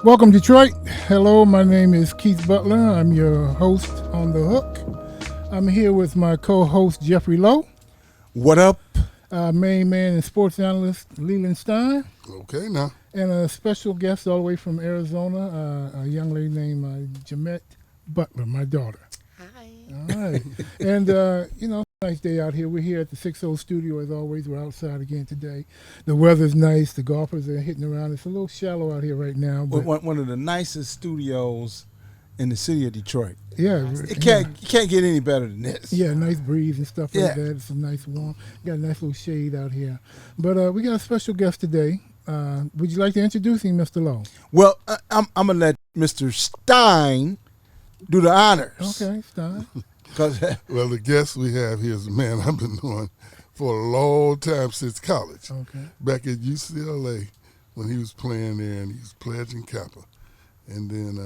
Welcome, Detroit. Hello, my name is Keith Butler. I'm your host on The Hook. I'm here with my co-host, Jeffrey Lowe. What up? Main man and sports analyst, Leland Stein. Okay, now. And a special guest all the way from Arizona, a young lady named Jamette Butler, my daughter. Hi. All right. And, nice day out here. We're here at the 60 studio as always. We're outside again today. The weather's nice. The golfers are hitting around. It's a little shallow out here right now. But One of the nicest studios in the city of Detroit. yeah. You can't get any better than this. Yeah, nice breeze and stuff like Yeah. that. It's a nice warm. Got a nice little shade out here. But we got a special guest today. Would you like to introduce him, Mr. Lowe? Well, I'm going to let Mr. Stein do the honors. Okay, Stein. Well, the guest we have here is a man I've been knowing for a long time since college. Okay. Back at UCLA when he was playing there and he was pledging Kappa. And then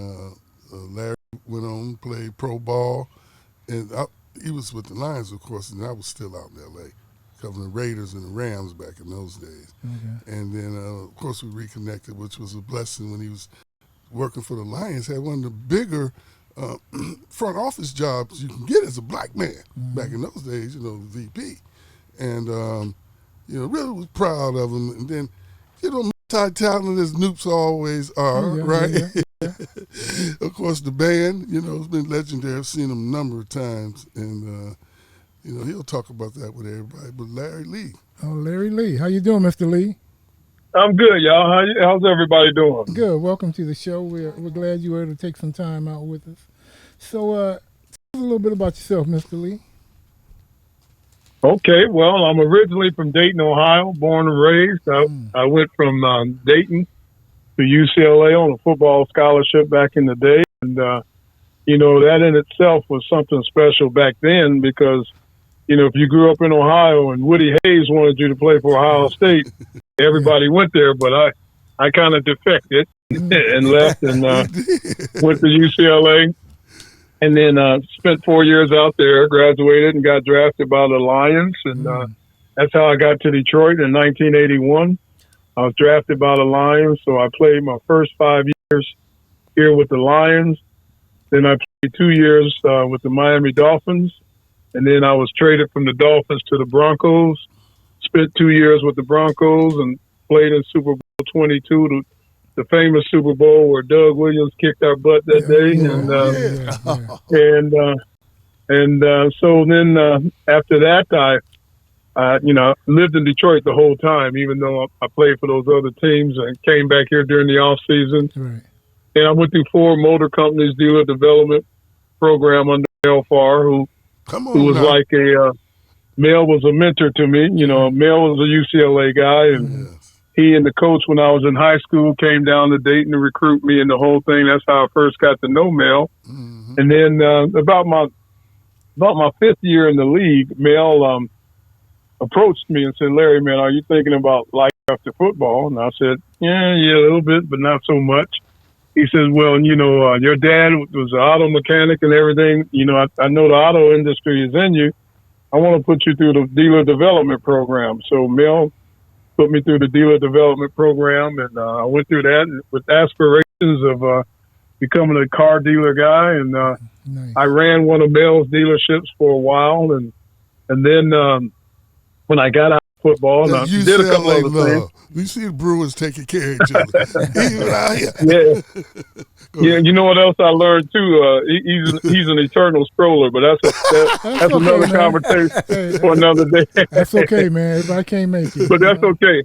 Larry went on, played pro ball. And he was with the Lions, of course, and I was still out in L.A. covering the Raiders and the Rams back in those days. Okay. And then, of course, we reconnected, which was a blessing when he was working for the Lions. Had one of the bigger front office jobs you can get as a black man back in those days, VP. And, really was proud of him. And then, multi-talented as Noops always are, right? Yeah. Of course, the band, it's been legendary. I've seen him a number of times. And, he'll talk about that with everybody. But Larry Lee. Oh, Larry Lee. How you doing, Mr. Lee? I'm good, y'all. How's everybody doing? Good. Welcome to the show. We're glad you were able to take some time out with us. So, tell us a little bit about yourself, Mr. Lee. Okay, well, I'm originally from Dayton, Ohio, born and raised. I went from Dayton to UCLA on a football scholarship back in the day. And, that in itself was something special back then because, if you grew up in Ohio and Woody Hayes wanted you to play for Ohio State, everybody went there. But I kind of defected and left and went to UCLA. And then spent 4 years out there, graduated, and got drafted by the Lions. And that's how I got to Detroit in 1981. I was drafted by the Lions, so I played my first 5 years here with the Lions. Then I played 2 years with the Miami Dolphins. And then I was traded from the Dolphins to the Broncos. Spent 2 years with the Broncos and played in Super Bowl 22, the famous Super Bowl where Doug Williams kicked our butt that day. So then after that, I lived in Detroit the whole time, even though I played for those other teams and came back here during the off season. Right. And I went through 4 motor companies dealer development program under Mel Farr, who was now. like Mel was a mentor to me. Mel was a UCLA guy, and he and the coach when I was in high school came down to Dayton to recruit me and the whole thing. That's how I first got to know Mel. Mm-hmm. And then about my 5th year in the league, Mel approached me and said, "Larry, man, are you thinking about life after football?" And I said, yeah, a little bit, but not so much. He says, well, your dad was an auto mechanic and everything. I know the auto industry is in you. I want to put you through the dealer development program. So Mel put me through the dealer development program, and I went through that with aspirations of becoming a car dealer guy. And Nice. I ran one of Mel's dealerships for a while, and then when I got out of football, and I did a couple other things. We see the Brewers taking care of each other. Even out here. Yeah, you know what else I learned too? He's an eternal stroller, but that's okay, another man. conversation for another day. That's okay, man. Everybody can't make it. But that's okay.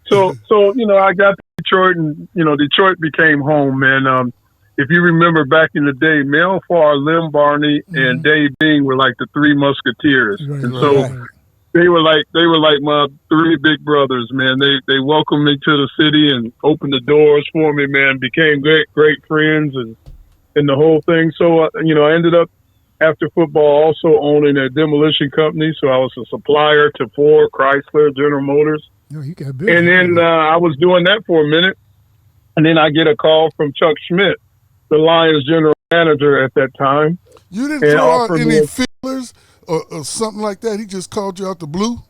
So I got to Detroit, and Detroit became home, man. If you remember back in the day, Mel Farr, Lem Barney, and Dave Bing were like the 3 Musketeers, and so. They were like my 3 big brothers, man. They welcomed me to the city and opened the doors for me, man. Became great friends and the whole thing. So I ended up after football also owning a demolition company. So I was a supplier to Ford, Chrysler, General Motors. You got big. And then I was doing that for a minute, and then I get a call from Chuck Schmidt, the Lions general manager at that time. You didn't throw out any feelers or something like that? He just called you out the blue?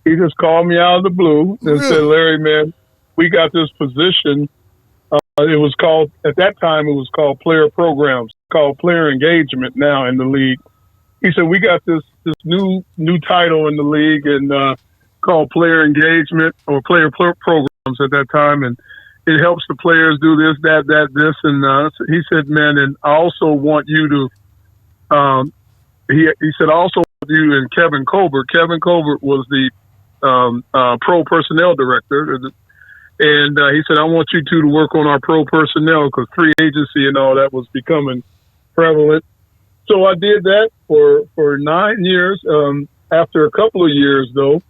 He just called me out of the blue and said, Larry, man, we got this position It was called, at that time, it was called player programs, called player engagement now in the league. He said, we got this new title in the league and called player engagement or player programs at that time. And it helps the players do this, this. And he said, man, and I also want you to, he said, I also want you and Kevin Colbert. Kevin Colbert was the pro personnel director. And he said, I want you two to work on our pro personnel because free agency and all that was becoming prevalent. So I did that for 9 years. After a couple of years, though,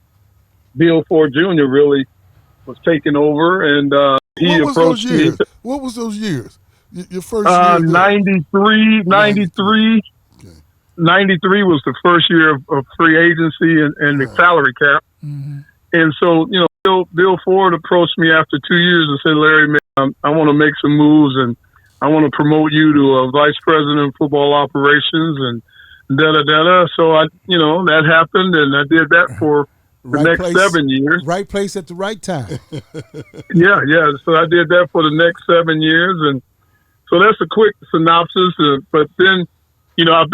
Bill Ford Jr. really was taking over, and he approached me. What was those years? Your first year? 93. 93 was the first year of free agency and the salary cap. Mm-hmm. And so, you know, Bill Ford approached me after 2 years and said, Larry, man, I want to make some moves and I want to promote you to a vice president of football operations and da-da-da-da. So, that happened, and I did that for the next 7 years. Right place at the right time. Yeah. So I did that for the next 7 years. And so that's a quick synopsis. But then, I'm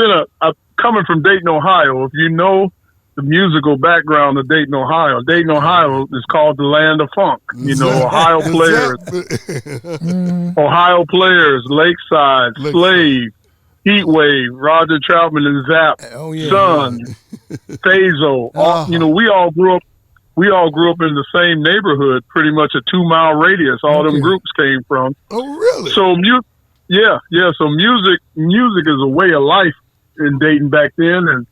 coming from Dayton, Ohio. If you know the musical background of Dayton, Ohio is called the land of funk. Ohio players, Lakeside, Slave, Heat Wave, Roger Troutman and Zapp, Sun, Fazo. We all grew up in the same neighborhood, pretty much a 2 mile radius. All them groups came from. Oh, really? So So music is a way of life in Dayton back then, and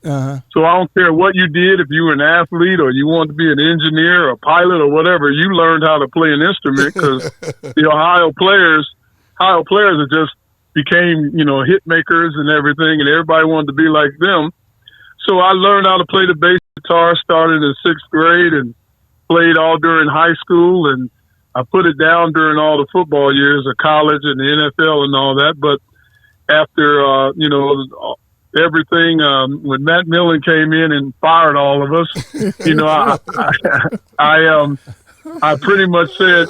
so I don't care what you did, if you were an athlete or you wanted to be an engineer or a pilot or whatever, you learned how to play an instrument because the Ohio players are just became hit makers and everything, and everybody wanted to be like them. So I learned how to play the bass guitar, started in 6th grade and played all during high school, and I put it down during all the football years of college and the NFL and all that. But after everything, when Matt Millen came in and fired all of us, I pretty much said,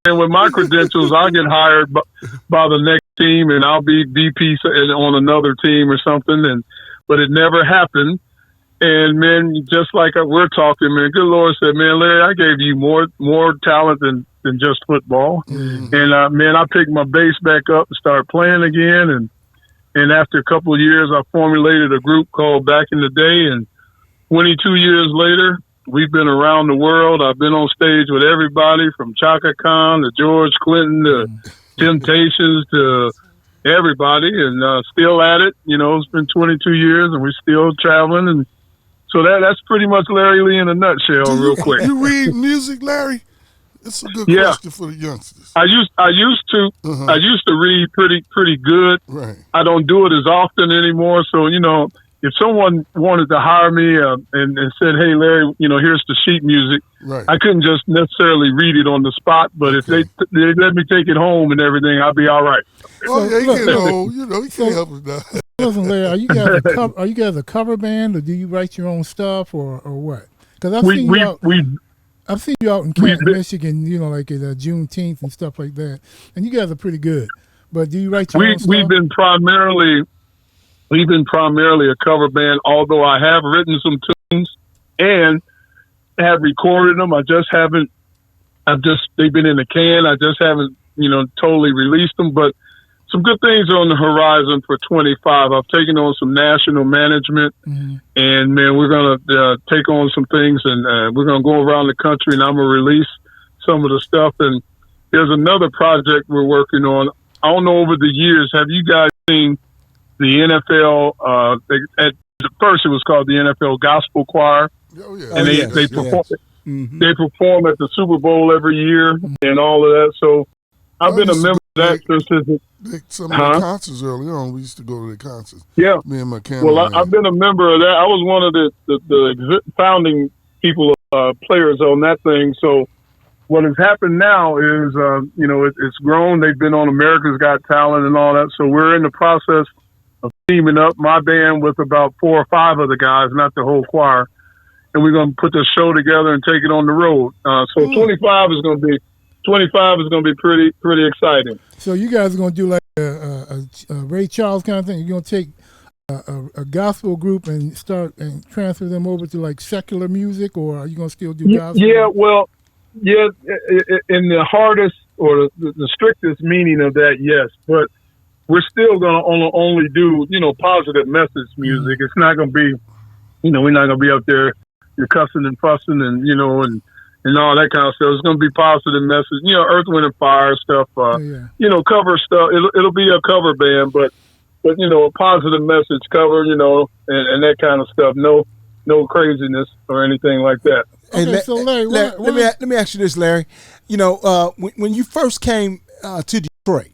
and with my credentials, I'll get hired by the next team and I'll be VP on another team or something. But it never happened. And man, just like we're talking, man, good Lord said, man, Larry, I gave you more talent than just football. Mm. And I picked my bass back up and started playing again. And after a couple of years, I formulated a group called Back in the Day. And 22 years later, we've been around the world. I've been on stage with everybody from Chaka Khan to George Clinton to Temptations to everybody, and still at it. It's been 22 years, and we're still traveling. And so that's pretty much Larry Lee in a nutshell, real quick. You read music, Larry? It's a good question for the youngsters. I used to read pretty good. Right. I don't do it as often anymore. So if someone wanted to hire me and said, "Hey, Larry, here's the sheet music," right, I couldn't just necessarily read it on the spot. But if they let me take it home and everything, I'll be all right. Oh, yeah, he can't help us now. Listen, Larry, are you guys a cover band, or do you write your own stuff, or what? Because I've seen you out in Canton, Michigan, like at Juneteenth and stuff like that, and you guys are pretty good. But do you write your own stuff? We've been primarily a cover band, although I have written some tunes and have recorded them. They've been in the can. I just haven't, totally released them, but some good things are on the horizon for 25. I've taken on some national management, and man, we're going to take on some things, and we're going to go around the country, and I'm going to release some of the stuff. And there's another project we're working on. I don't know, over the years, have you guys seen the NFL? At first, it was called the NFL Gospel Choir, and they perform. Mm-hmm. They perform at the Super Bowl every year and all of that. So I've been a member of that since some of the concerts early on. We used to go to the concerts. Yeah. Me and my camera. Well, I've been a member of that. I was one of the founding people, players on that thing. So what has happened now is, it's grown. They've been on America's Got Talent and all that. So we're in the process of teaming up my band with about 4 or 5 other guys, not the whole choir. And we're going to put this show together and take it on the road. So 25 is going to be 25 is going to be pretty exciting. So you guys are going to do like a Ray Charles kind of thing? You're going to take a gospel group and start and transfer them over to like secular music, or are you going to still do gospel? Yeah, well, yeah, in the hardest or the strictest meaning of that, yes. But we're still going to only do, positive message music. It's not going to be, we're not going to be up there cussing and fussing and, and all that kind of stuff. It's going to be positive message, Earth, Wind and Fire stuff, cover stuff. It'll be a cover band, but a positive message cover, and that kind of stuff. No craziness or anything like that. Okay, Hey, so Larry, let me ask you this, Larry. When you first came to Detroit,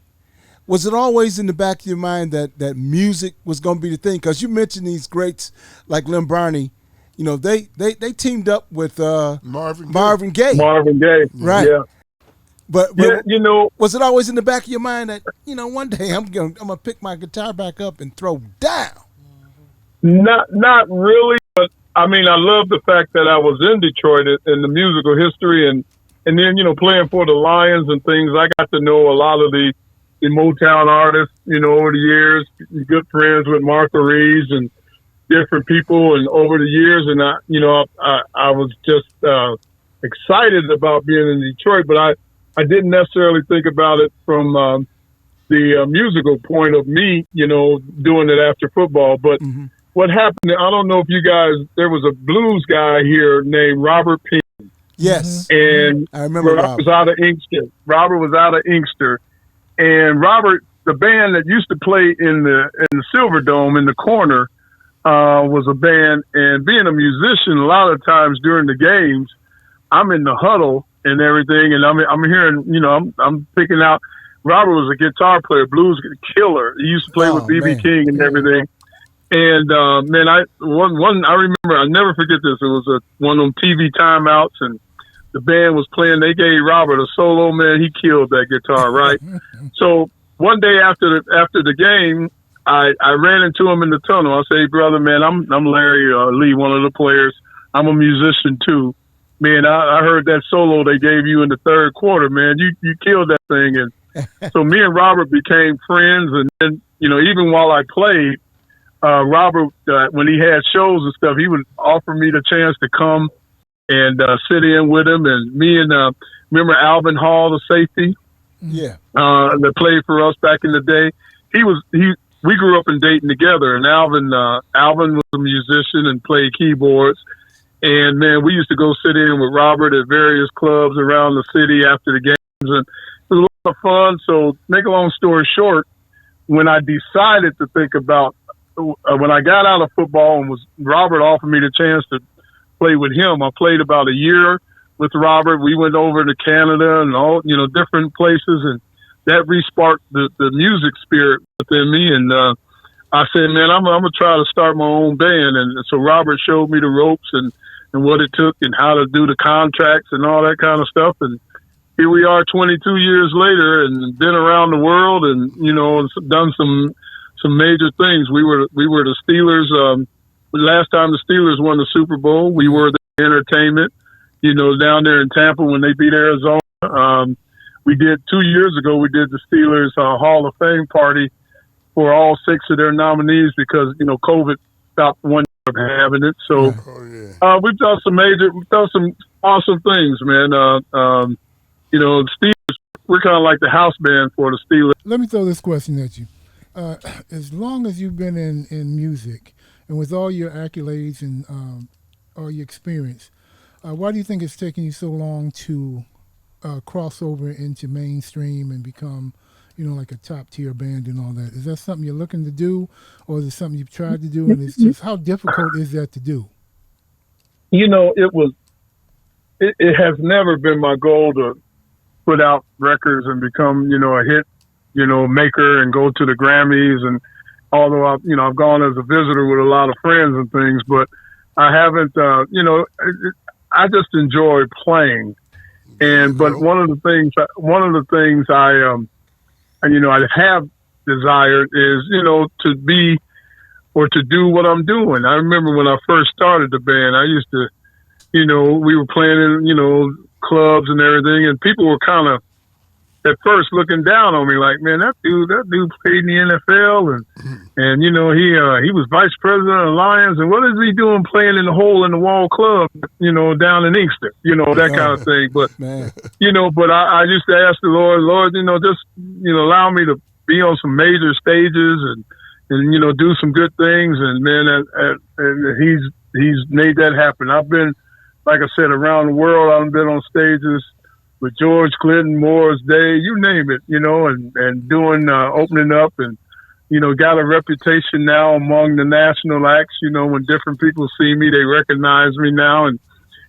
was it always in the back of your mind that music was going to be the thing? Because you mentioned these greats like Lem Barney. They teamed up with Marvin Gaye. Marvin Gaye, right? Yeah. But was it always in the back of your mind that one day I'm gonna pick my guitar back up and throw down? Not really, but I mean, I love the fact that I was in Detroit in the musical history, and then playing for the Lions and things. I got to know a lot of the Motown artists, over the years. Good friends with Martha Reeves and different people, and over the years, and I was just excited about being in Detroit, but I didn't necessarily think about it from the musical point of me, doing it after football. But what happened, I don't know if you guys, there was a blues guy here named Robert Payne. Yes. And I remember Robert was out of Inkster. And Robert, the band that used to play in the Silver Dome in the corner, was a band. And being a musician, a lot of times during the games, I'm in the huddle and everything, and I'm hearing, I'm picking out. Robert was a guitar player, blues killer. He used to play with B.B. King and everything. And man, I remember, I'll never forget this. It was one of them TV timeouts, and the band was playing. They gave Robert a solo. Man, he killed that guitar, right? So one day after the game, I ran into him in the tunnel. I say, brother, man, I'm Larry Lee, one of the players. I'm a musician too. Man, I heard that solo they gave you in the third quarter, man. You killed that thing. And so me and Robert became friends. And then, even while I played, Robert, when he had shows and stuff, he would offer me the chance to come and sit in with him. And me and, remember Alvin Hall, the safety? Yeah. That played for us back in the day. We grew up in Dayton together, and Alvin was a musician and played keyboards. And man, we used to go sit in with Robert at various clubs around the city after the games, and it was a lot of fun. So, make a long story short, when I decided to think about when I got out of football and Robert offered me the chance to play with him, I played about a year with Robert. We went over to Canada and all different places, and that re-sparked the music spirit within me. And I said, man, I'm gonna try to start my own band. And so Robert showed me the ropes and what it took and how to do the contracts and all that kind of stuff. And here we are 22 years later and been around the world and, and done some major things. We were the Steelers. Last time the Steelers won the Super Bowl, we were the entertainment, down there in Tampa when they beat Arizona. We did 2 years ago, we did the Steelers Hall of Fame party for all 6 of their nominees because, COVID stopped 1 year of having it. So we've done some awesome things, man. The Steelers, we're kind of like the house band for the Steelers. Let me throw this question at you. As long as you've been in music and with all your accolades and all your experience, why do you think it's taken you so long to cross over into mainstream and become, like a top tier band and all that? Is that something you're looking to do, or is it something you've tried to do? And it's just, how difficult is that to do? It has never been my goal to put out records and become, a hit, maker and go to the Grammys. And although I've gone as a visitor with a lot of friends and things, but I haven't, I just enjoy playing. But one of the things I have desired is, to be or to do what I'm doing. I remember when I first started the band, I used to, we were playing in, clubs and everything, and people were kind of at first looking down on me, like, man, that dude played in the NFL, and he was vice president of the Lions, and what is he doing playing in the hole in the wall club, down in Inkster, that kind of thing. But Man. but I used to ask the Lord, just allow me to be on some major stages and do some good things, and man, and he's made that happen. I've been, like I said, around the world. I've been on stages with George Clinton, Morris Day, you name it, and doing, opening up and, got a reputation now among the national acts, when different people see me, they recognize me now. And,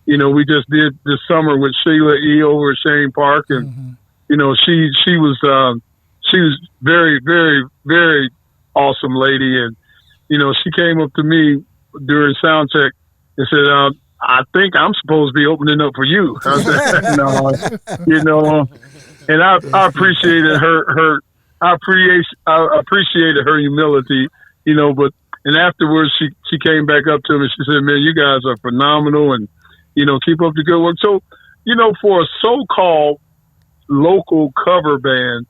we just did this summer with Sheila E. over at Shane Park. And, she was very, very, very awesome lady. And, she came up to me during sound check and said, I think I'm supposed to be opening up for you. I said, no, and I appreciated her. I appreciated her humility, and afterwards she came back up to me. She said, man, you guys are phenomenal, and, keep up the good work. So, for a so-called local cover band,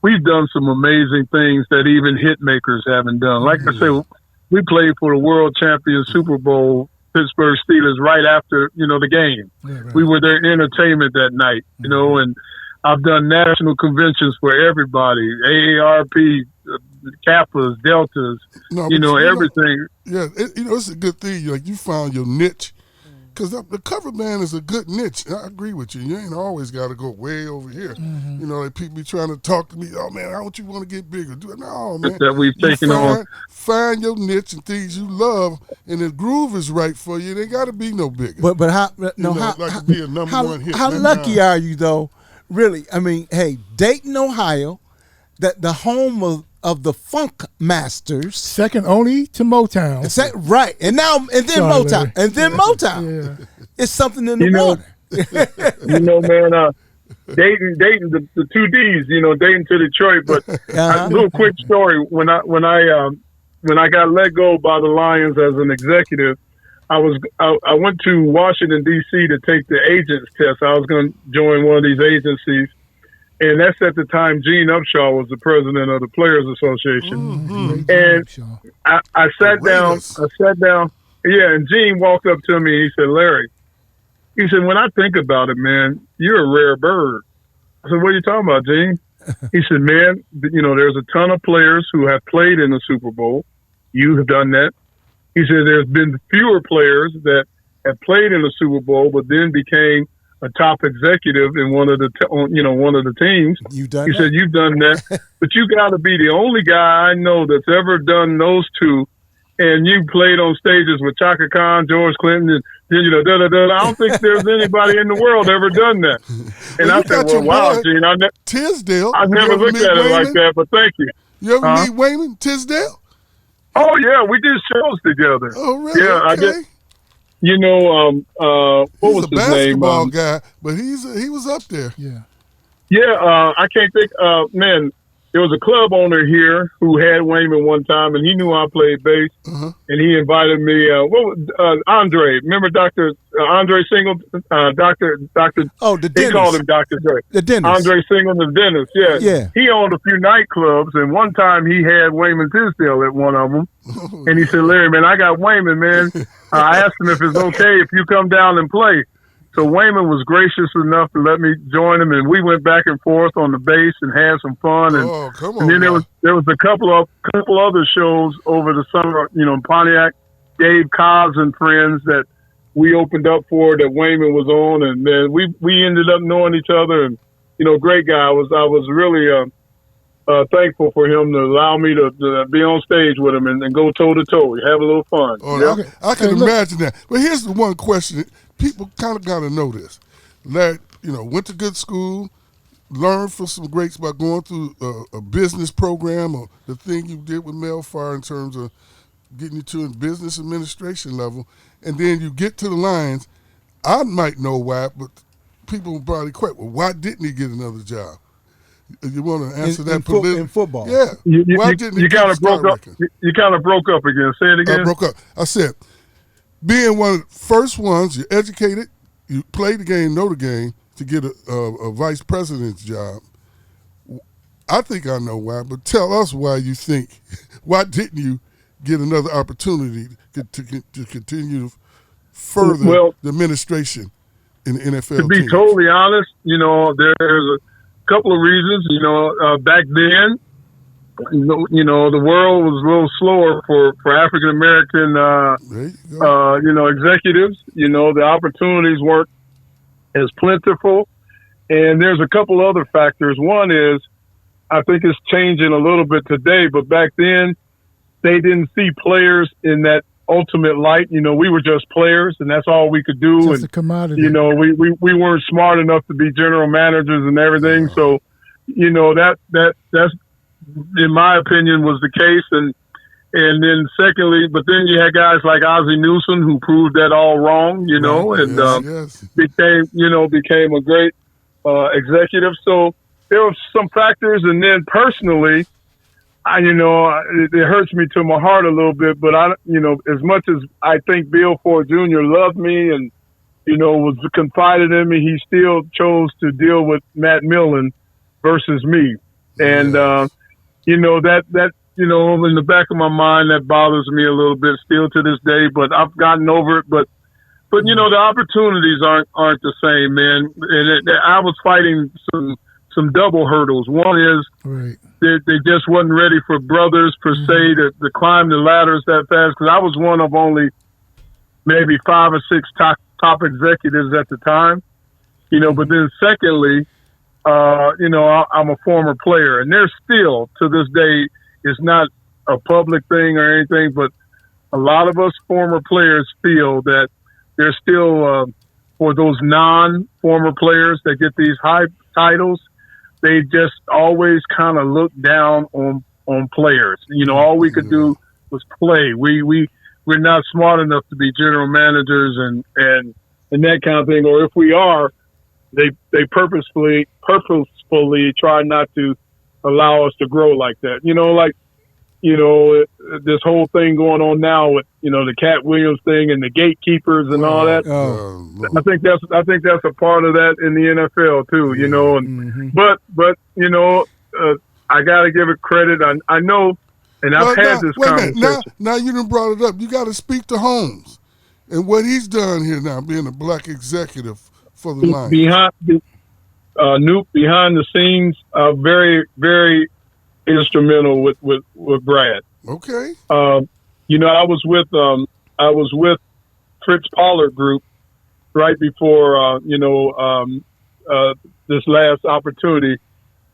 we've done some amazing things that even hit makers haven't done. Like I said, we played for the world champion Super Bowl Pittsburgh Steelers right after, the game. Yeah, right. We were their entertainment that night, and I've done national conventions for everybody, AARP, Kappas, Deltas, everything. It's a good thing. Like, you found your niche. Because the cover band is a good niche. I agree with you. You ain't always got to go way over here. Like people be trying to talk to me, oh, man, how would you want to get bigger? No, man. That we've taken on. Find your niche and things you love, and the groove is right for you. They got to be no bigger. But how to be a number one hit. How lucky are you, though? Really, I mean, hey, Dayton, Ohio, the home of the Funk Masters, second only to Motown. Right, and then Motown, and then Motown. Yeah. It's something in the water. Man, Dayton, the two D's, Dayton to Detroit. But a little quick story: when I got let go by the Lions as an executive, I went to Washington D.C. to take the agents test. I was going to join one of these agencies. And that's at the time Gene Upshaw was the president of the Players Association. And I sat down. Yeah, and Gene walked up to me. He said, Larry, when I think about it, man, you're a rare bird. I said, what are you talking about, Gene? He said, man, there's a ton of players who have played in the Super Bowl. You have done that. He said, there's been fewer players that have played in the Super Bowl, but then became a top executive in one of the teams. You've done he that? said, you've done that. But you got to be the only guy I know that's ever done those two. And you played on stages with Chaka Khan, George Clinton, and I don't think there's anybody in the world ever done that. And I said, well, wow, Gene, Tisdale. I never looked at it like that, but thank you. You ever meet Wayman Tisdale? Oh, yeah, we did shows together. Oh, really? Yeah, okay. I did. What was his name? He's a basketball guy, but he was up there. Yeah. Yeah, I can't think. Man, there was a club owner here who had Wayman one time, and he knew I played bass, and he invited me. Andre? Remember Dr. Andre Singleton? Doctor. Oh, the They dentist. called him Dr. Dre. The dentist. Andre Singleton, the dentist. Yeah. Yeah. He owned a few nightclubs, and one time he had Wayman Tisdale at one of them, and he said, Larry, man, I got Wayman, man. I asked him if it's okay if you come down and play. So Wayman was gracious enough to let me join him, and we went back and forth on the bass and had some fun. And, come on, and then there was a couple other shows over the summer, in Pontiac, Dave Cobbs and friends that we opened up for that Wayman was on, and then we ended up knowing each other. And great guy. I was really thankful for him to allow me to be on stage with him and go toe to toe, have a little fun. Oh, yeah? I can imagine that. But here's the one question: people kind of got to know this. Larry, went to good school, learned from some greats by going through a business program, or the thing you did with Mel Fire in terms of getting you to a business administration level, and then you get to the Lions. I might know why, but people will probably question, well, why didn't he get another job? You want to answer that politically? In football. Yeah. Why didn't he you kind of broke up. You kind of broke up again. Say it again. I broke up. I said, being one of the first ones, you're educated, you play the game, know the game to get a vice president's job. I think I know why, but tell us why you think. Why didn't you get another opportunity to continue to further the administration in the NFL? To be teams? totally honest, there's a couple of reasons. Back then, the world was a little slower for African American, executives. The opportunities weren't as plentiful, and there's a couple other factors. One is, I think it's changing a little bit today, but back then they didn't see players in that ultimate light. We were just players, and that's all we could do. Just a commodity. We weren't smart enough to be general managers and everything. So, that's in my opinion was the case. And then secondly, but then you had guys like Ozzie Newsome who proved that all wrong. Became a great executive. So there were some factors, and then personally, it hurts me to my heart a little bit, but as much as I think Bill Ford Jr. loved me and, was confided in me, he still chose to deal with Matt Millen versus me. And, that in the back of my mind, that bothers me a little bit still to this day, but I've gotten over it. But the opportunities aren't the same, man. And I was fighting some double hurdles. One is they just wasn't ready for brothers per se to climb the ladders that fast, because I was one of only maybe 5 or 6 top executives at the time. But then secondly, I'm a former player, and there's still to this day, it's not a public thing or anything, but a lot of us former players feel that there's still for those non-former players that get these high titles, they just always kind of look down on players. All we could do was play. We're not smart enough to be general managers and that kind of thing. Or if we are, they purposefully try not to allow us to grow like that. This whole thing going on now with the Cat Williams thing and the gatekeepers and all that. I think that's a part of that in the NFL too. But I got to give it credit. I know, and I've had this conversation. Now you done brought it up. You got to speak to Holmes and what he's done here now, being a black executive for the Lions. Behind the scenes, very, very instrumental with Brad. Okay. I was with Fritz Pollard Group right before this last opportunity,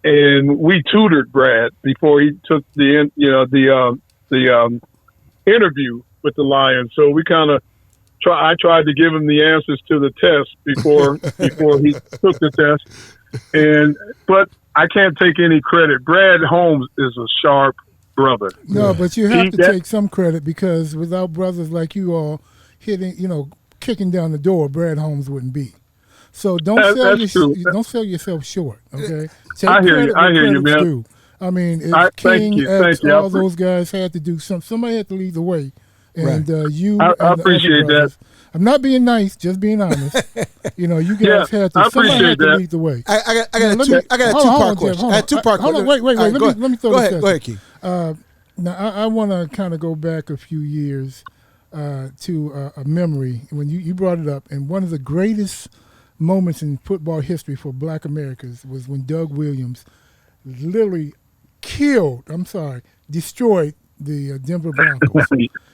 and we tutored Brad before he took the interview with the Lions. So we kind of I tried to give him the answers to the test before he took the test, but I can't take any credit. Brad Holmes is a sharp brother. No, but you have to take some credit, because without brothers like you all kicking down the door, Brad Holmes wouldn't be. So don't sell yourself short. Okay, I hear you, man. Due. I mean, if King, X, all those guys had to do somebody had to lead the way, and I appreciate that. I'm not being nice, just being honest. You guys had to. Somebody had to lead the way. I got a two-part question. I had two-part question. Wait. Let me throw this. Go ahead, Keith. Now I want to kind of go back a few years to a memory when you brought it up, and one of the greatest moments in football history for Black Americans was when Doug Williams literally destroyed the Denver Broncos.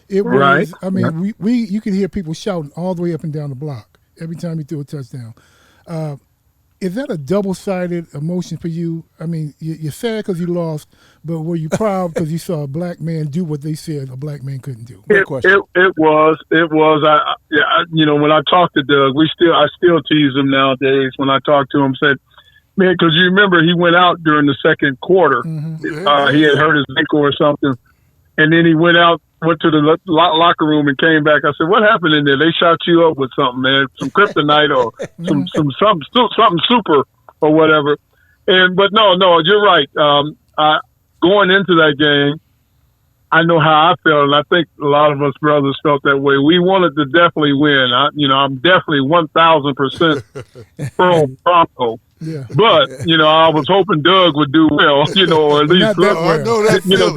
It was, right. I mean, you could hear people shouting all the way up and down the block every time he threw a touchdown. Is that a double-sided emotion for you? I mean, you're sad because you lost, but were you proud because you saw a black man do what they said a black man couldn't do? It was. When I talked to Doug, I still tease him nowadays when I talk to him. Said, man, because you remember he went out during the second quarter. Mm-hmm. He had hurt his ankle or something, and then he went to the locker room and came back. I said, "What happened in there? They shot you up with something, man. Some kryptonite or something super or whatever." But no, you're right. Going into that game, I know how I felt, and I think a lot of us brothers felt that way. We wanted to definitely win. I'm definitely 1,000% pro Bronco. Yeah. But, I was hoping Doug would do well, or at least Not that look, well. I know that feeling.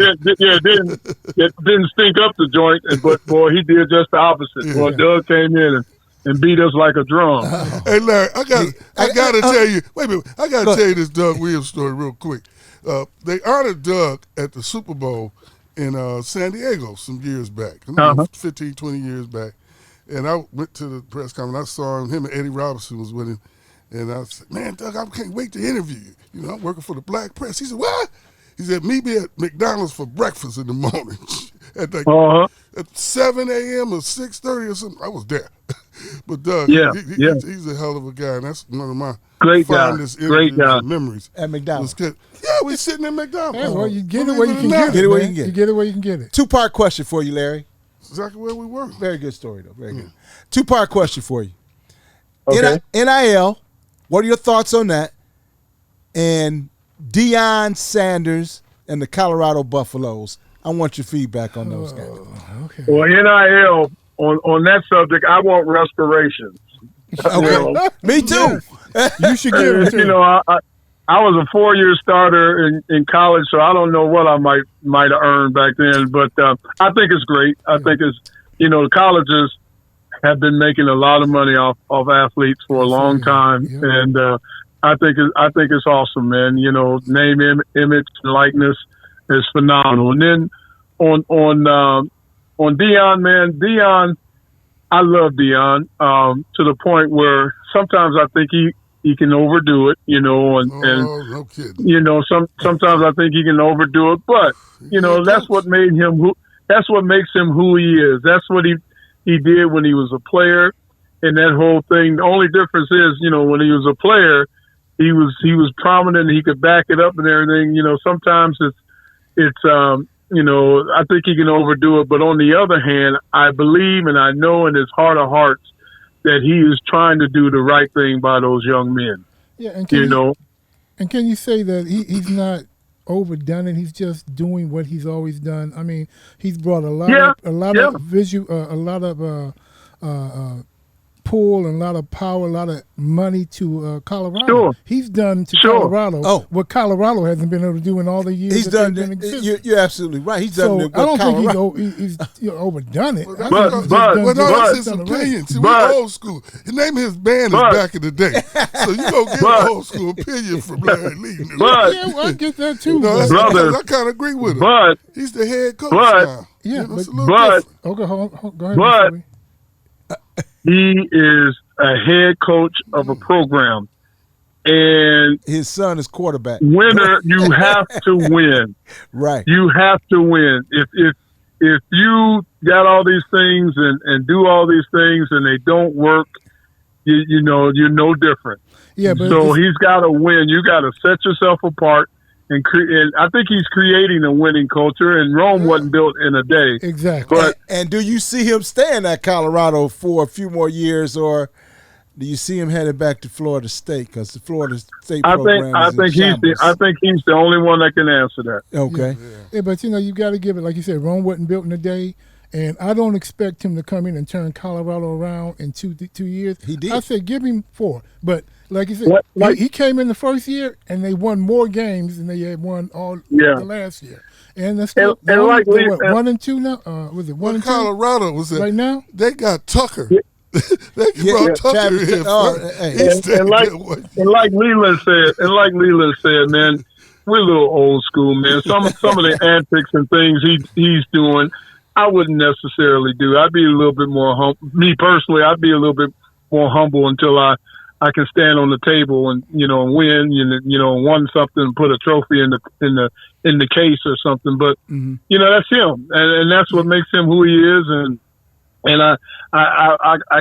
didn't stink up the joint. But, boy, he did just the opposite. Yeah. Boy, Doug came in and beat us like a drum. Hey, Larry, I gotta tell you. Wait a minute. I gotta tell you this Doug Williams story real quick. They honored Doug at the Super Bowl in San Diego some years back, 15, 20 years back. And I went to the press conference. I saw him and Eddie Robinson was with him. And I said, man, Doug, I can't wait to interview you. I'm working for the Black Press. He said, what? He said, meet me at McDonald's for breakfast in the morning at 7 a.m. or 6:30 or something. I was there. But Doug, he's a hell of a guy, and that's one of my fondest memories. At McDonald's. Yeah, we sitting at McDonald's. Yeah, well, you get it where you can get it. You get it where you can get it. Two-part question for you, Larry. Exactly where we were. Very good story, though. Very good. Two-part question for you. Okay. NIL, what are your thoughts on that? And Deion Sanders and the Colorado Buffaloes. I want your feedback on those guys. Okay. Well, NIL, on that subject, I want reparations. Okay. Me too. Yes. You should give it to him. I was a 4-year starter in college, so I don't know what I might have earned back then. But I think it's great. I think it's the colleges have been making a lot of money off athletes for a long time, and I think it's awesome, man. Name, image, and likeness is phenomenal. And then on Deion, man, I love Deion to the point where sometimes I think he can overdo it, no kidding. Sometimes I think he can overdo it, but that's what made him that's what makes him who he is. That's what he did when he was a player, and that whole thing. The only difference is, when he was a player, he was prominent and he could back it up and everything. Sometimes it's I think he can overdo it, but on the other hand, I believe and I know in his heart of hearts that he is trying to do the right thing by those young men. Yeah, and can you say that he's not overdone it? He's just doing what he's always done. I mean, he's brought a lot of visual, a lot of pull and a lot of power, a lot of money to Colorado. Sure. He's done to Colorado what Colorado hasn't been able to do in all the years. He's done. You're absolutely right. He's done. So I don't think he's overdone it. That's his opinion. See, we're old school. His name of his band is Back in the Day. So you don't get an old school opinion from Larry Lee. I get that too. I kind of agree with him. But he's the head coach now. Yeah, it's a little different. Okay, go ahead. But he is a head coach of a program, and his son is quarterback. Winner, you have to win. Right. You have to win. If you got all these things and do all these things and they don't work, you're no different. Yeah, but so he's got to win. You got to set yourself apart. And I think he's creating a winning culture, and Rome wasn't built in a day. Exactly. But and do you see him staying at Colorado for a few more years, or do you see him headed back to Florida State? Because the Florida State program I think he's the only one that can answer that. Okay. Yeah, but you got to give it, like you said, Rome wasn't built in a day. And I don't expect him to come in and turn Colorado around in 2 years. He did. I said give him 4. But like you said, he came in the first year and they won more games than they had won all the last year. And they're still 1 and 2 now. Was it 1 and 2? Colorado was right now. They got Tucker. They brought Tucker in. And like Leland said, man, we're a little old school, man. Some of the antics and things he's doing, I wouldn't necessarily do. I'd be a little bit more humble. Me personally, I'd be a little bit more humble until I can stand on the table and win, won something, and put a trophy in the case or something. But that's him, and that's what makes him who he is. And I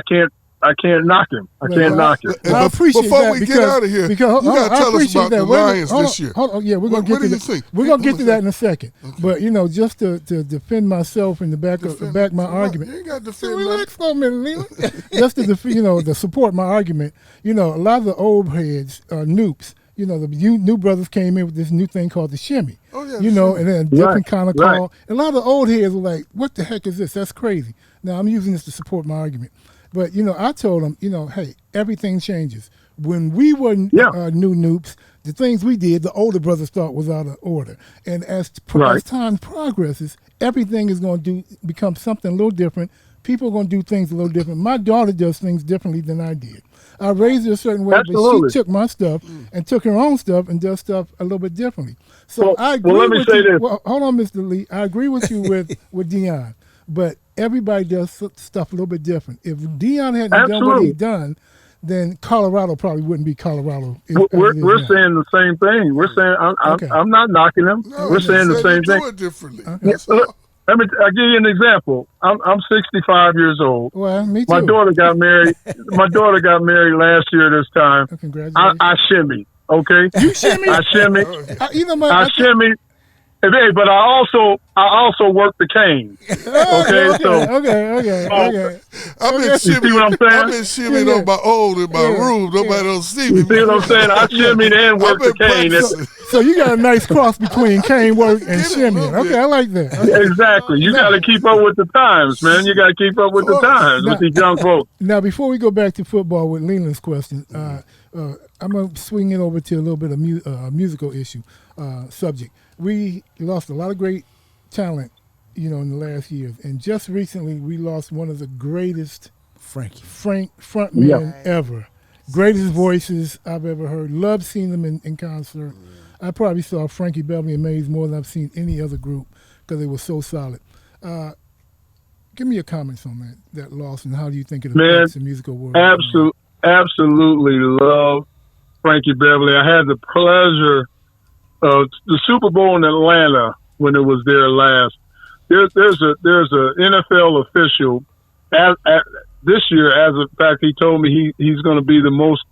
can't knock him. I can't knock him. I appreciate Before that we get out of here, you got to tell us about the Lions this year. Yeah, we're going to get to that. We're going to get to that in a second. Okay. But just to defend myself in the back my argument. You ain't got to defend. Relax for a minute, Leland. Just to to support my argument. A lot of the old heads, noops. the new brothers came in with this new thing called the shimmy. Oh, yeah, And then a different kind of right. call. And a lot of the old heads were like, what the heck is this? That's crazy. Now, I'm using this to support my argument. But, I told them, hey, everything changes. When we were new noops, the things we did, the older brothers thought was out of order. And as time progresses, everything is going to become something a little different. People are going to do things a little different. My daughter does things differently than I did. I raised her a certain way, Absolutely. but she took my stuff and took her own stuff and does stuff a little bit differently. So I agree let me with say you. this. Well, hold on, Mr. Lee. I agree with you with Deion, but everybody does stuff a little bit different. If Deion hadn't done what he done, then Colorado probably wouldn't be Colorado. We're saying the same thing. We're saying I'm not knocking them. No, we're saying the same thing. Do it differently. Look, I'll give you an example. I'm 65 years old. Well, me too. My daughter got married. My daughter got married last year this time. Congratulations. I shimmy. Okay. You shimmy? I shimmy. I shimmy. Hey, but I also work the cane. Okay. Okay. I've been You see what I'm saying? I've been shimmying on my own in my room. Nobody don't see me. You see what I'm saying? I shimmied and worked the cane. So you got a nice cross between cane work and shimmying. Okay, I like that. Okay. Exactly. You got to keep up with the times, man. You got to keep up with the times with these young folks. Now, before we go back to football with Leland's question, I'm going to swing it over to a little bit of musical issue subject. We lost a lot of great talent, in the last years. And just recently, we lost one of the greatest frontmen ever. Greatest voices I've ever heard. Love seeing them in concert. I probably saw Frankie Beverly and Maze more than I've seen any other group because they were so solid. Give me your comments on that loss, and how do you think it affects the musical world? Absolutely love Frankie Beverly. I had the pleasure of the Super Bowl in Atlanta when it was there last. There's a NFL official this year. As a fact, he told me he's going to be the most.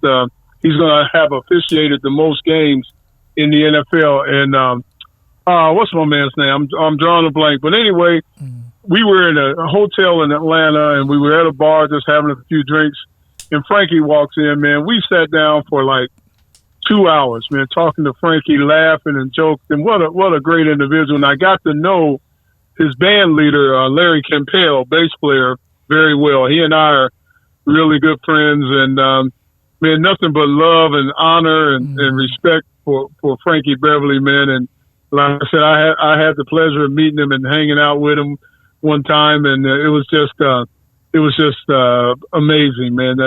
He's going to have officiated the most games in the NFL. And what's my man's name? I'm drawing a blank. But anyway, we were in a hotel in Atlanta, and we were at a bar just having a few drinks. And Frankie walks in, man. We sat down for like 2 hours, man, talking to Frankie, laughing and joking. And what a great individual. And I got to know his band leader, Larry Campbell, bass player, very well. He and I are really good friends. And, man, nothing but love and honor and respect for Frankie Beverly, man. And like I said, I had the pleasure of meeting him and hanging out with him one time. And it was just amazing, man.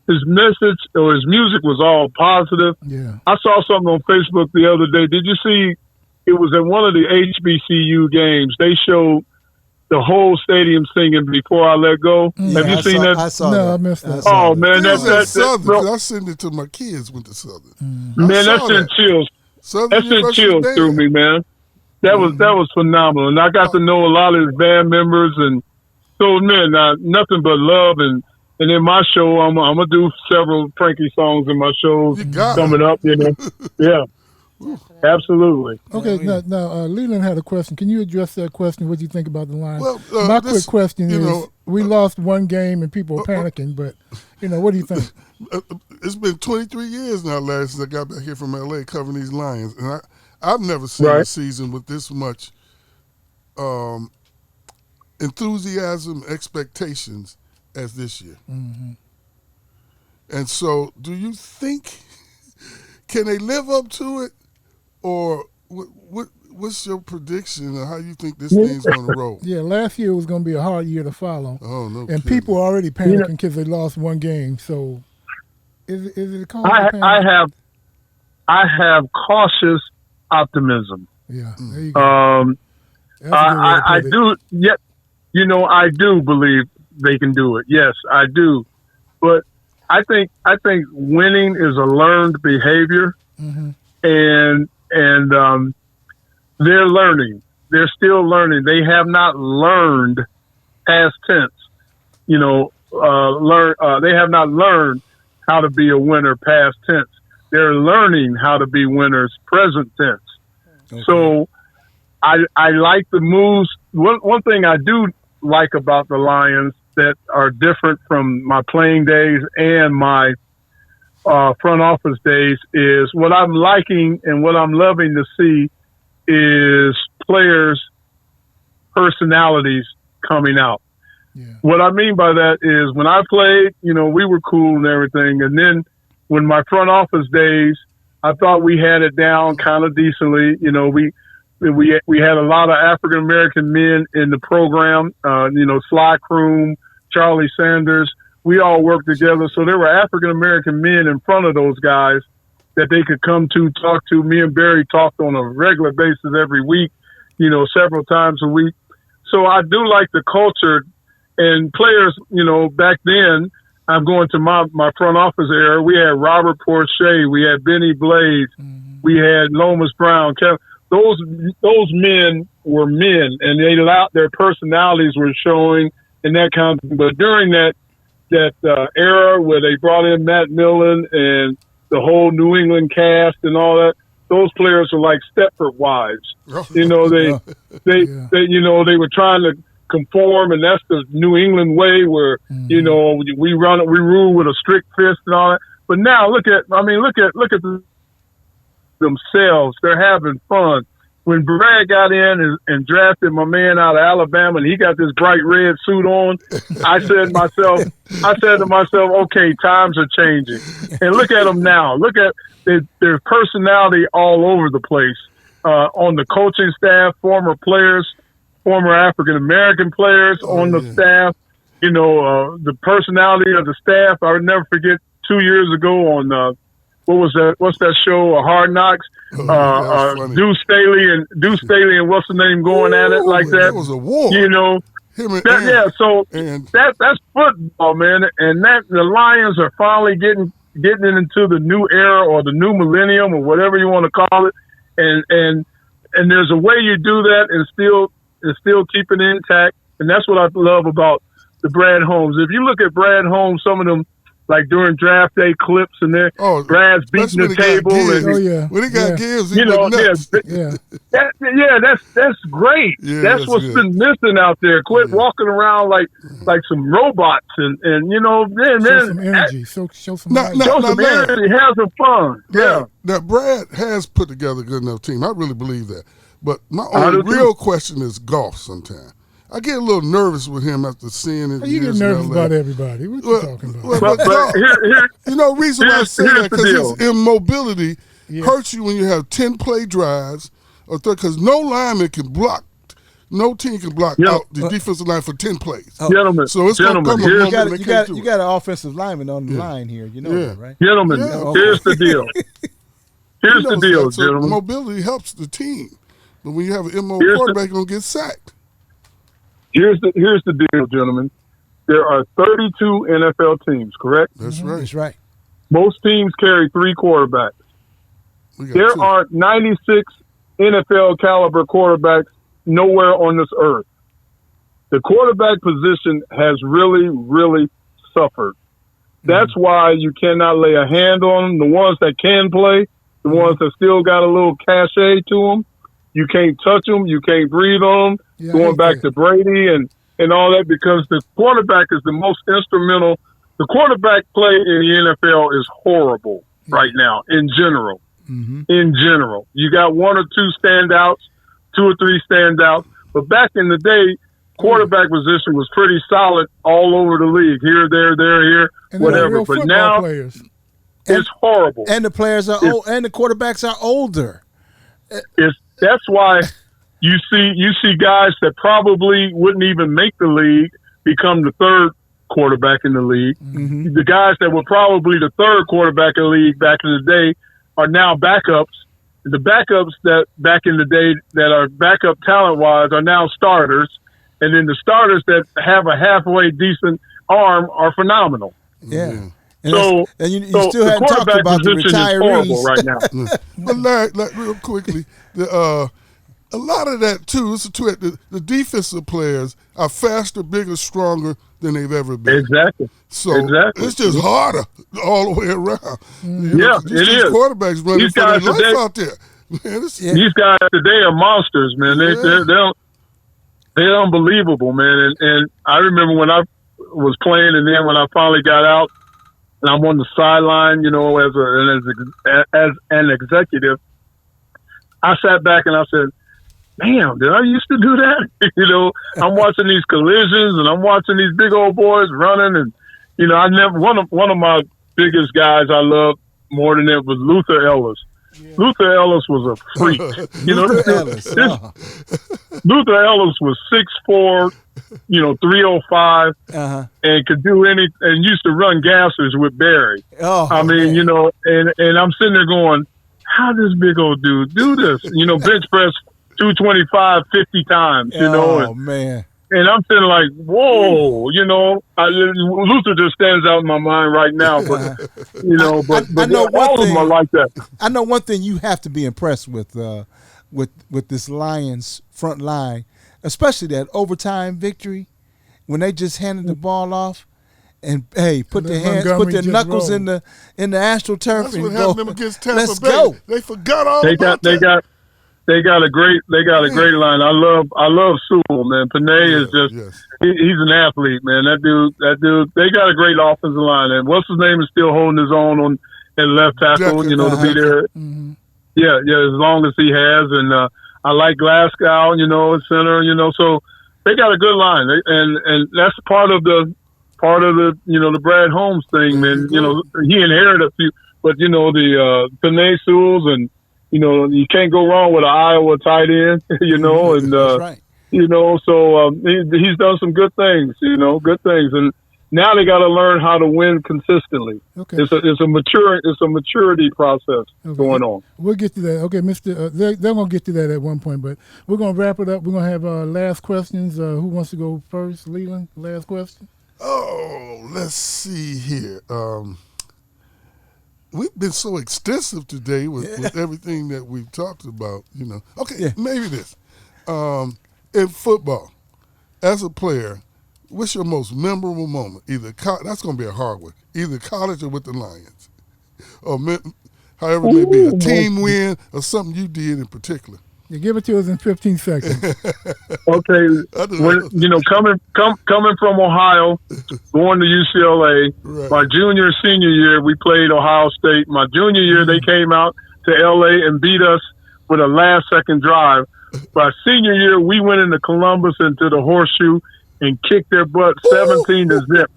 His message or his music was all positive. Yeah. I saw something on Facebook the other day. Did you see? It was at one of the HBCU games. They showed the whole stadium singing "Before I Let Go." Have you seen that? I saw No, that. I missed that. Oh man, That's that's Southern. I sent it to my kids. Went to Southern. man, that sent chills. Southern That sent University chills band. through me, man. That was phenomenal, and I got to know a lot of his band members, and so man, nothing but love. And in my show, I'm gonna do several Frankie songs in my shows coming up. Yeah, absolutely. Okay, now Leland had a question. Can you address that question? What do you think about the line? Well, my quick question is: we lost one game and people are panicking, but what do you think? It's been 23 years now, Larry, since I got back here from LA covering these Lions, and I've never seen a season with this much enthusiasm, expectations as this year. Mm-hmm. And so, do you think can they live up to it, or what's your prediction of how you think this thing's going to roll? Yeah, last year was going to be a hard year to follow. Oh no! And people are already panicking because they lost one game. So, is it a cause of panic? I have cautious optimism. Yeah, there you go. I do. Yet, I do believe they can do it. Yes, I do. But I think winning is a learned behavior, and they're learning. They're still learning. They have not learned past tense. They have not learned how to be a winner past tense. They're learning how to be winners present tense. Okay. So I like the moves. One thing I do like about the Lions that are different from my playing days and my front office days is what I'm liking and what I'm loving to see is players' personalities coming out. Yeah. What I mean by that is when I played, we were cool and everything. And then when my front office days, I thought we had it down kind of decently. We had a lot of African American men in the program. Sly Croom, Charlie Sanders. We all worked together. So there were African American men in front of those guys that they could come to, talk to. Me and Barry talked on a regular basis every week, several times a week. So I do like the culture and players, back then. I'm going to my front office era. We had Robert Porcher. We had Benny Blades. Mm-hmm. We had Lomas Brown. Those men were men, and their personalities were showing and that kind of thing. But during that era where they brought in Matt Millen and the whole New England cast and all that, those players were like Stepford wives. They were trying to conform, and that's the New England way where we rule with a strict fist and all that. But now look at themselves. They're having fun. When Brad got in and drafted my man out of Alabama, and he got this bright red suit on, I said to myself, okay, times are changing. And look at them now. Look at their personality all over the place. On the coaching staff, former players, former African-American players on the staff, the personality of the staff. I would never forget 2 years ago on, what's that show, Hard Knocks? Deuce Staley and what's the name going at it like that? That was a war. That's football, man. And that the Lions are finally getting into the new era or the new millennium or whatever you want to call it. And there's a way you do that and still keep it intact. And that's what I love about the Brad Holmes. If you look at Brad Holmes, some of them, like during draft day clips and there, Brad's beating the table. When he got Gibbs, he went nuts. That's great. Yeah, that's what's good. been missing out there. Quit walking around like some robots and show some energy. Show some energy. Have some fun. Yeah. Now, Brad has put together a good enough team. I really believe that. But my only real question is golf sometimes. I get a little nervous with him after seeing it. You get nervous about everybody. What you talking about? Reason why I say that because his immobility hurts you when you have 10 play drives or because no lineman can block. No team can block out the defensive line for 10 plays. Gentlemen, so it's going to come a moment you got an offensive lineman on the line here. You know that, right? Gentlemen, here's the deal. Here's the deal, gentlemen. Mobility helps the team. But when you have an immobile quarterback, you're going to get sacked. Here's the deal, gentlemen. There are 32 NFL teams, correct? That's right. That's right. Most teams carry 3 quarterbacks. There 2. are 96 NFL caliber quarterbacks nowhere on this earth. The quarterback position has really, really suffered. That's why you cannot lay a hand on them. The ones that can play, the ones that still got a little cachet to them, you can't touch them. You can't breathe on them. Yeah, going back to Brady and all that, because the quarterback is the most instrumental. The quarterback play in the NFL is horrible right now in general. Mm-hmm. In general, you got 1 or 2 standouts, 2 or 3 standouts. But back in the day, quarterback position was pretty solid all over the league. Here, there, here, and whatever. But now it's horrible. And the players are old, and the quarterbacks are older. That's why you see guys that probably wouldn't even make the league become the 3rd quarterback in the league. Mm-hmm. The guys that were probably the 3rd quarterback in the league back in the day are now backups. The backups that back in the day that are backup talent-wise are now starters. And then the starters that have a halfway decent arm are phenomenal. Yeah. And you still hadn't talked about the retirees right now. But Larry, real quickly, a lot of that too. The defensive players are faster, bigger, stronger than they've ever been. Exactly. So it's just harder all the way around. It is. Quarterbacks running for their life out there. Man, these guys today are monsters, man. They're unbelievable, man. And I remember when I was playing, and then when I finally got out, and I'm on the sideline, you know, as an executive, I sat back and I said, damn, did I used to do that? You know, I'm watching these collisions and I'm watching these big old boys running, and you know, one of my biggest guys I loved more than it was Luther Ellis. Yeah. Luther Ellis was a freak. You know, Luther Ellis was 6'4", you know, 305, and could do any, and used to run gassers with Barry. Oh, I mean, man. You know, and I'm sitting there going, how does this big old dude do this? You know, bench press 225 50 times, you know. Oh, man. And I'm feeling like, whoa, you know, Luther just stands out in my mind right now. But, you know, but I know all of them are like that. I know one thing you have to be impressed with this Lions front line, especially that overtime victory when they just handed the ball off and, hey, put their knuckles in the AstroTurf. That's what happened them against Tampa Let's Bay. go. They forgot all about that. They got a great line. I love Sewell, man. Panay is just he's an athlete, man. That dude. They got a great offensive line, and what's his name is still holding his own on at left tackle. You know, to be there. Mm-hmm. Yeah, as long as he has, and I like Glasgow. You know, at center. You know, so they got a good line, and that's part of the you know the Brad Holmes thing, man. You know, he inherited a few, but you know the Panay Sewells and. You know, you can't go wrong with an Iowa tight end, you know, and, that's right. You know, so he's done some good things, you know, and now they got to learn how to win consistently. Okay. It's a maturity process going on. We'll get to that. Okay, Mr. They're going to get to that at one point, but we're going to wrap it up. We're going to have last questions. Who wants to go first? Leland, last question? Oh, let's see here. We've been so extensive today with everything that we've talked about, you know. Okay, maybe this. In football, as a player, what's your most memorable moment? That's going to be a hard one. Either college or with the Lions. Or however it may be, a team win or something you did in particular. You give it to us in 15 seconds. Okay, you know, coming from Ohio, going to UCLA. Right. My junior, senior year, we played Ohio State. My junior year, they came out to LA and beat us with a last-second drive. My senior year, we went into Columbus into the Horseshoe and kicked their butt 17-0.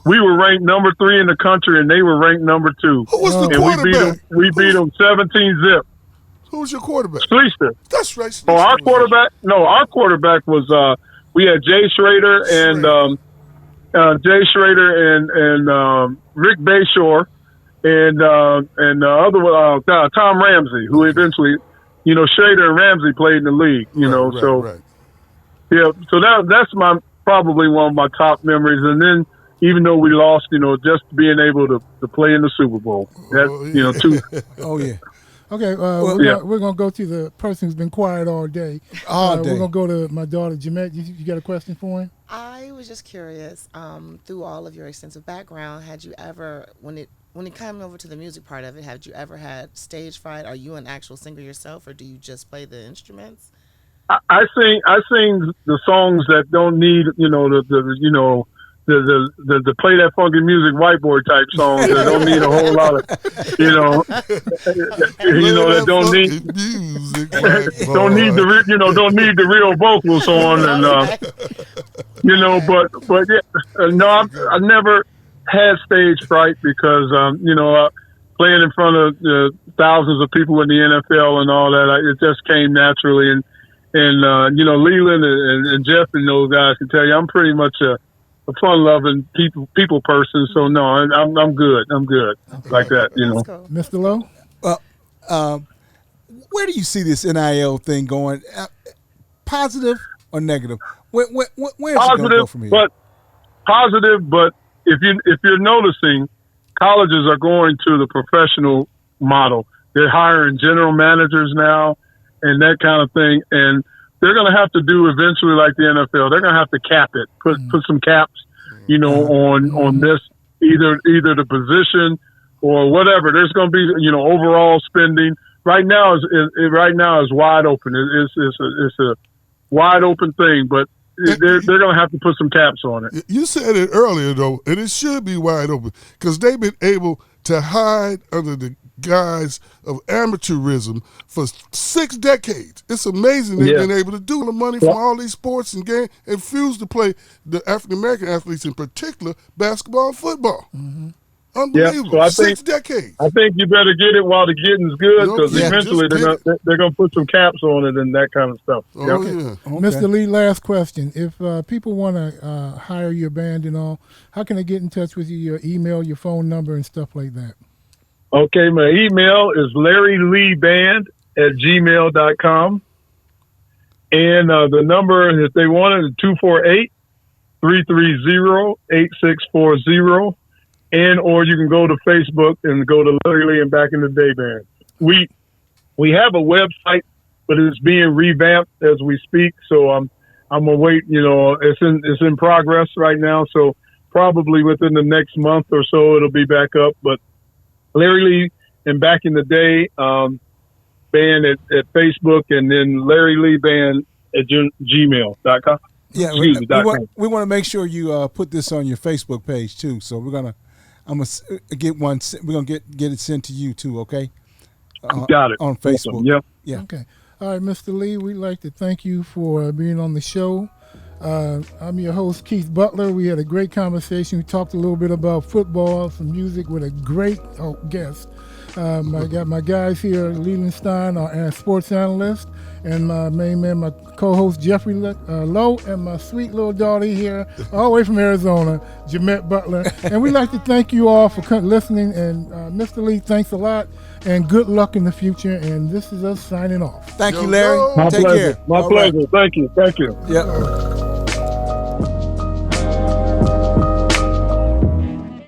We were ranked number 3 in the country, and they were ranked number 2. Who was the quarterback? We beat them 17-0. Who was your quarterback? Schleister. That's right. Oh, our quarterback was we had Jay Schrader and Rick Bayshore and the other one, Tom Ramsey, who eventually, you know, Schrader and Ramsey played in the league. You know, yeah. So that's probably one of my top memories. And then even though we lost, you know, just being able to play in the Super Bowl. You know, two. Oh yeah. Okay, we're going to go to the person who's been quiet all day. We're going to go to my daughter, Jamette. You got a question for him? I was just curious, through all of your extensive background, had you ever, when it came over to the music part of it, had you ever had stage fright? Are you an actual singer yourself, or do you just play the instruments? I sing the songs that don't need, you know, the play that funky music whiteboard type songs that don't need a whole lot of, you know, that don't need music don't need the real vocals on, and you know, but yeah, no, I never had stage fright because you know, playing in front of thousands of people in the NFL and all that, it just came naturally, and you know, Leland and Jeff and those guys can tell you I'm pretty much a fun-loving people person, so no, I'm good. I'm good like that, you know. Cool. Mr. Lowe? Where do you see this NIL thing going? Positive or negative? Where's it going to go from here? But positive, but if you're noticing, colleges are going to the professional model. They're hiring general managers now and that kind of thing, and they're going to have to do eventually like the NFL. They're going to have to cap it, put some caps, you know, on this, either the position or whatever. There's going to be, you know, overall spending. Right now is wide open. It's a wide open thing. But they're going to have to put some caps on it. You said it earlier, though, and it should be wide open because they've been able to hide under the guise of amateurism for 6 decades. It's amazing they've been able to do the money from all these sports and games and refuse to play the African-American athletes, in particular, basketball and football. Mm-hmm. Unbelievable. So I 6 decades. I think you better get it while the getting's good because eventually they're going to put some caps on it and that kind of stuff. Oh, Yep. yeah. Okay. Mr. Lee, last question. If people want to hire your band and all, how can they get in touch with you, your email, your phone number, and stuff like that? Okay, my email is larryleeband@gmail.com. And the number, if they want it, is 248-330-8640. Or you can go to Facebook and go to Larry Lee and Back in the Day Band. We have a website, but it's being revamped as we speak. So I'm gonna wait. It's in progress right now. So probably within the next month or so, it'll be back up. But Larry Lee and Back in the Day band at Facebook, and then Larry Lee Band at gmail.com. Yeah, we want to make sure you put this on your Facebook page too. So I'm gonna get one. We're gonna get it sent to you too. Okay. Got it on Facebook. Awesome. Yep. Yeah. Okay. All right, Mr. Lee, we'd like to thank you for being on the show. I'm your host, Keith Butler. We had a great conversation. We talked a little bit about football, some music with a great guest. I got my guys here, Leland Stein, our sports analyst, and my main man, my co-host, Jeffrey Lowe, and my sweet little daughter here, all the way from Arizona, Jamette Butler. And we'd like to thank you all for listening. And Mr. Lee, thanks a lot, and good luck in the future. And this is us signing off. Thank you, Larry. My Take pleasure. care. My pleasure. Right. Thank you. Yep.